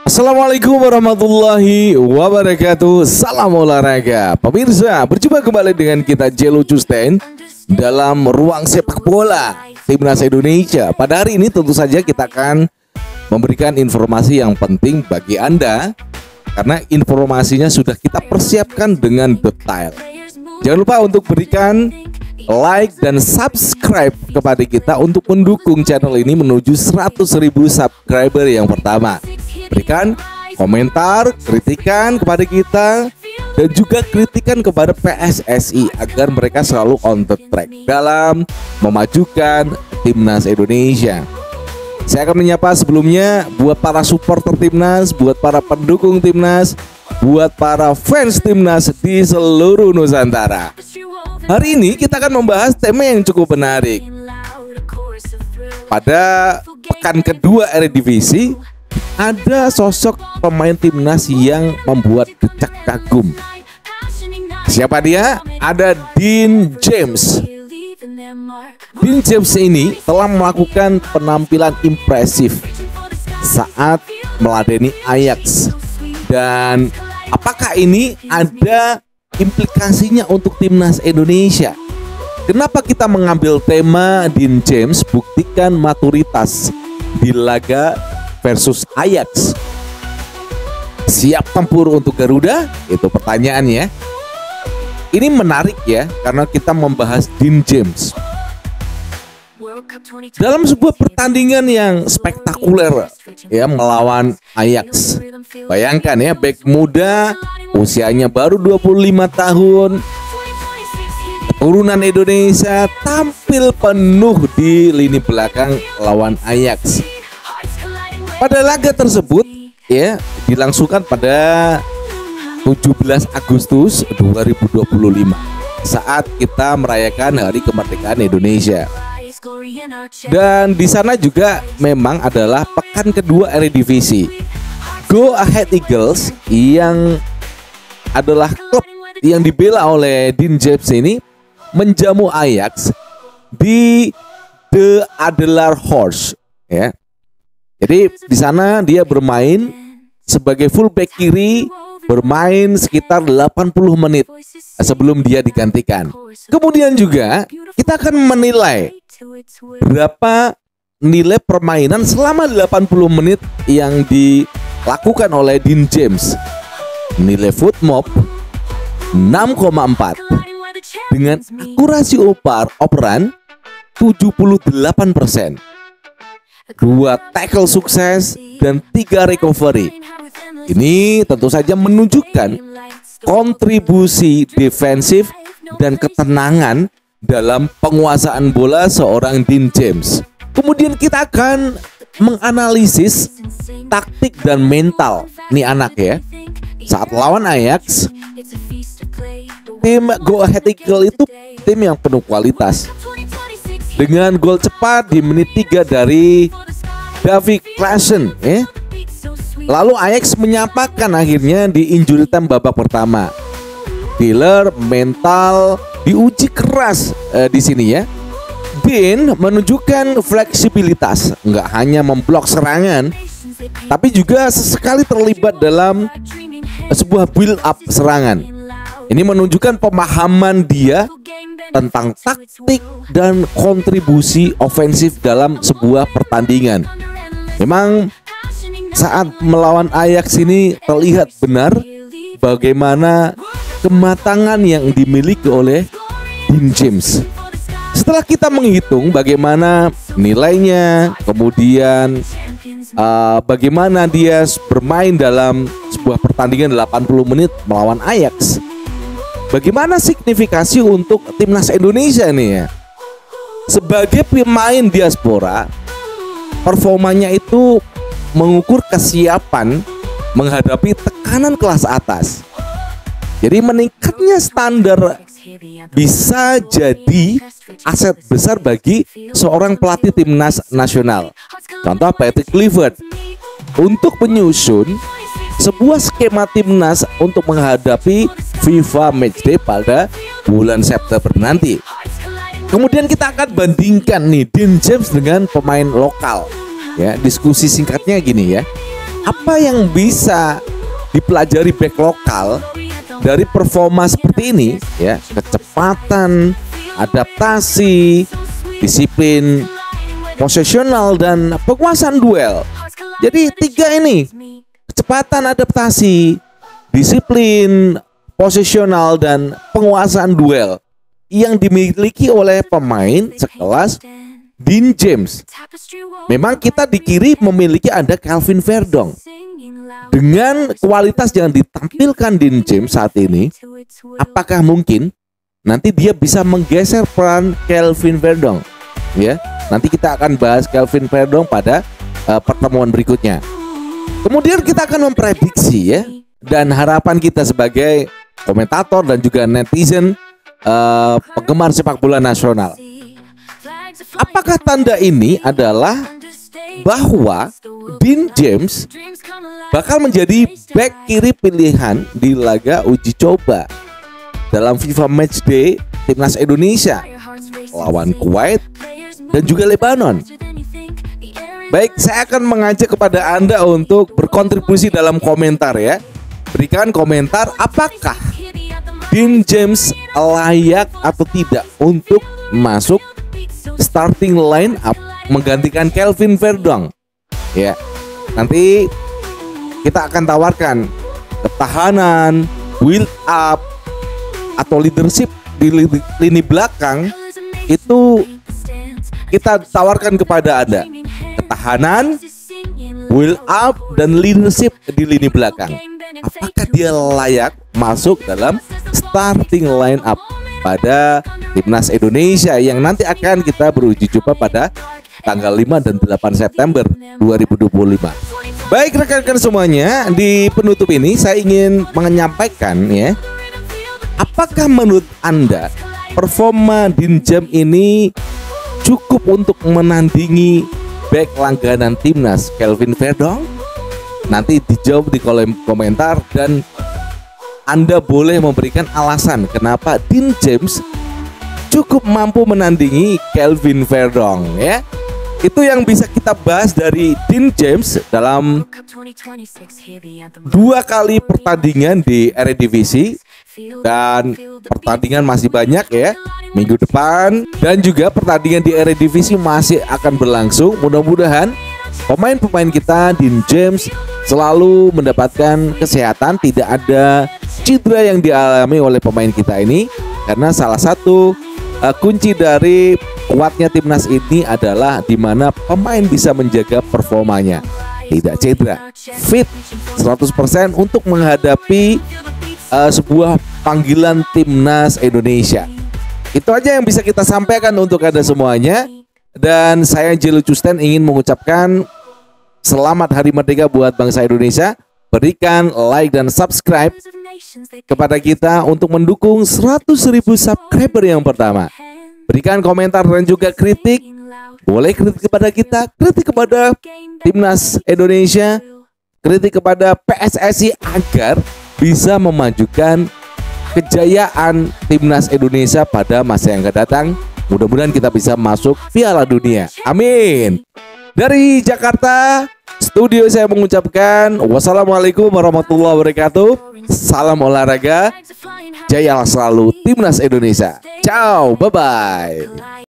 Assalamualaikum warahmatullahi wabarakatuh. Salam olahraga. Pemirsa, berjumpa kembali dengan kita Jelo Justin dalam ruang sepak bola Timnas Indonesia. Pada hari ini tentu saja kita akan memberikan informasi yang penting bagi Anda, karena informasinya sudah kita persiapkan dengan detail. Jangan lupa untuk berikan like dan subscribe kepada kita untuk mendukung channel ini menuju 100.000 subscriber yang pertama. Berikan komentar, kritikan kepada kita, dan juga kritikan kepada PSSI agar mereka selalu on the track dalam memajukan Timnas Indonesia. Saya akan menyapa sebelumnya buat para supporter Timnas, buat para pendukung Timnas, buat para fans Timnas di seluruh Nusantara. Hari ini kita akan membahas tema yang cukup menarik. Pada pekan kedua Eredivisie, ada sosok pemain Timnas yang membuat decak kagum. Siapa dia? Ada Dean James. Dean James ini telah melakukan penampilan impresif saat meladeni Ajax. Dan apakah ini ada implikasinya untuk Timnas Indonesia? Kenapa kita mengambil tema Dean James buktikan maturitas di laga versus Ajax? Siap tempur untuk Garuda? Itu pertanyaannya. Ini menarik ya, karena kita membahas Dean James dalam sebuah pertandingan yang spektakuler ya, melawan Ajax. Bayangkan ya, bek muda usianya baru 25 tahun, keturunan Indonesia, tampil penuh di lini belakang lawan Ajax. Pada laga tersebut ya, dilangsungkan pada 17 Agustus 2025 saat kita merayakan Hari Kemerdekaan Indonesia. Dan di sana juga memang adalah pekan kedua Eredivisie. Go Ahead Eagles yang adalah klub yang dibela oleh Dean James ini menjamu Ajax di The Adelaar Horse ya. Jadi di sana dia bermain sebagai fullback kiri, bermain sekitar 80 menit sebelum dia digantikan. Kemudian juga kita akan menilai berapa nilai permainan selama 80 menit yang dilakukan oleh Dean James. Nilai FootMob 6,4 dengan akurasi operan 78%. 2 tackle sukses dan 3 recovery. Ini tentu saja menunjukkan kontribusi defensif dan ketenangan dalam penguasaan bola seorang Dean James. Kemudian kita akan menganalisis taktik dan mental nih anak ya. Saat lawan Ajax, tim Go Ahead Eagles itu tim yang penuh kualitas. Dengan gol cepat di menit 3 dari Davy Klaassen ya. Lalu Ajax menyapakan akhirnya di injury time babak pertama. Dealer mental diuji keras di sini ya. Dean menunjukkan fleksibilitas, nggak hanya memblok serangan, tapi juga sesekali terlibat dalam sebuah build up serangan. Ini menunjukkan pemahaman dia tentang taktik dan kontribusi ofensif dalam sebuah pertandingan. Memang saat melawan Ajax ini terlihat benar bagaimana kematangan yang dimiliki oleh Dean James. Setelah kita menghitung bagaimana nilainya, kemudian bagaimana dia bermain dalam sebuah pertandingan 80 menit melawan Ajax, bagaimana signifikasi untuk Timnas Indonesia nih ya. Sebagai pemain diaspora, performanya itu mengukur kesiapan menghadapi tekanan kelas atas. Jadi meningkatnya standar bisa jadi aset besar bagi seorang pelatih timnas nasional. Contoh Patrick Kluivert untuk menyusun sebuah skema timnas untuk menghadapi FIFA Matchday pada bulan September nanti. Kemudian kita akan bandingkan nih Dean James dengan pemain lokal. Ya, diskusi singkatnya gini ya. Apa yang bisa dipelajari back lokal dari performa seperti ini ya, kecepatan, adaptasi, disiplin posesional dan penguasaan duel. Jadi 3 ini, kecepatan, adaptasi, disiplin posesional dan penguasaan duel yang dimiliki oleh pemain sekelas Dean James. Memang kita di kiri memiliki ada Kelvin Verdong. Dengan kualitas yang ditampilkan Dean James saat ini, apakah mungkin nanti dia bisa menggeser peran Kelvin Verdong? Ya, nanti kita akan bahas Kelvin Verdong pada pertemuan berikutnya. Kemudian kita akan memprediksi ya, dan harapan kita sebagai komentator dan juga netizen penggemar sepak bola nasional. Apakah tanda ini adalah bahwa Dean James bakal menjadi back kiri pilihan di laga uji coba dalam FIFA Matchday Timnas Indonesia lawan Kuwait dan juga Lebanon? Baik, saya akan mengajak kepada Anda untuk berkontribusi dalam komentar ya. Berikan komentar apakah Dean James layak atau tidak untuk masuk starting line up menggantikan Kelvin Verdong. Ya, nanti kita akan tawarkan ketahanan, build up atau leadership di lini belakang. Itu kita tawarkan kepada Anda. Ketahanan, build up dan leadership di lini belakang. Apakah dia layak masuk dalam starting line up pada Timnas Indonesia yang nanti akan kita beruji coba pada tanggal 5 dan 8 September 2025. Baik rekan-rekan semuanya, di penutup ini saya ingin menyampaikan ya, apakah menurut Anda performa Dean James ini cukup untuk menandingi back langganan Timnas Kelvin Verdong? Nanti dijawab di kolom komentar dan Anda boleh memberikan alasan kenapa Dean James cukup mampu menandingi Kelvin Verdong ya. Itu yang bisa kita bahas dari Dean James dalam 2 kali pertandingan di Eredivisie, dan pertandingan masih banyak ya minggu depan, dan juga pertandingan di Eredivisie masih akan berlangsung. Mudah-mudahan pemain-pemain kita Dean James selalu mendapatkan kesehatan, tidak ada cedera yang dialami oleh pemain kita ini, karena salah satu kunci dari kuatnya timnas ini adalah di mana pemain bisa menjaga performanya, tidak cedera, fit 100% untuk menghadapi sebuah panggilan timnas Indonesia. Itu aja yang bisa kita sampaikan untuk Anda semuanya, dan saya Jelu Custen ingin mengucapkan selamat Hari Merdeka buat bangsa Indonesia. Berikan like dan subscribe kepada kita untuk mendukung 100.000 subscriber yang pertama. Berikan komentar dan juga kritik. Boleh kritik kepada kita, kritik kepada Timnas Indonesia, kritik kepada PSSI agar bisa memajukan kejayaan Timnas Indonesia pada masa yang akan datang. Mudah-mudahan kita bisa masuk Piala Dunia. Amin. Dari Jakarta, studio saya mengucapkan wassalamualaikum warahmatullahi wabarakatuh. Salam olahraga, jaya selalu Timnas Indonesia. Ciao, bye-bye.